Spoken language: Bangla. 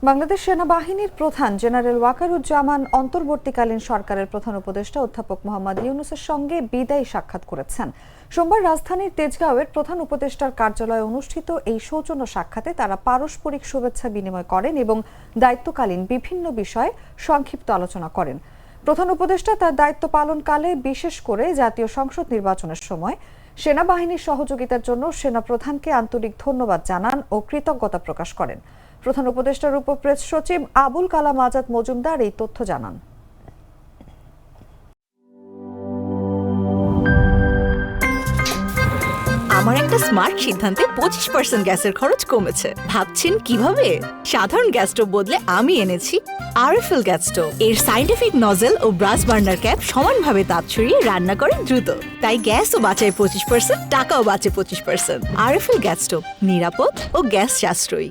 বাংলাদেশ সেনাবাহিনীর প্রধান জেনারেল ওয়াকারুজ্জামান অন্তর্বর্তীকালীন সরকারের প্রধান উপদেষ্টা অধ্যাপক মোহাম্মদ ইউনূসের সঙ্গে বিদায়ী সাক্ষাৎ করেছেন। সোমবার রাজধানীর তেজগাঁওয়ের প্রধান উপদেষ্টার কার্যালয়ে অনুষ্ঠিত এই সৌজন্য সাক্ষাতে তারা পারস্পরিক শুভেচ্ছা বিনিময় করেন এবং দায়িত্বকালীন বিভিন্ন বিষয়ে সংক্ষিপ্ত আলোচনা করেন। প্রধান উপদেষ্টা তার দায়িত্ব পালনকালে বিশেষ করে জাতীয় সংসদ নির্বাচনের সময় সেনাবাহিনীর সহযোগিতার জন্য সেনাপ্রধানকে আন্তরিক ধন্যবাদ জানান ও কৃতজ্ঞতা প্রকাশ করেন। প্রধান উপদেষ্টার উপপ্রেস সচিব আবুল কালাম আজাদ মজুমদার এই তথ্য জানান। আমার একটা স্মার্ট সিদ্ধান্তে 25% গ্যাসের খরচ কমেছে। ভাবছেন কিভাবে? সাধারণ গ্যাস স্টোভ বদলে আমি এনেছি আরএফএল গ্যাস স্টোভ। এর সাইন্টিফিক নজল ও ব্রাস বার্নার ক্যাপ সমানভাবে তাপ ছড়িয়ে রান্না করে দ্রুত, তাই গ্যাসও বাঁচায় 25%, টাকাও বাঁচে 25%। আরএফএল গ্যাস স্টোভ নিরাপদ ও গ্যাস সাশ্রয়ী।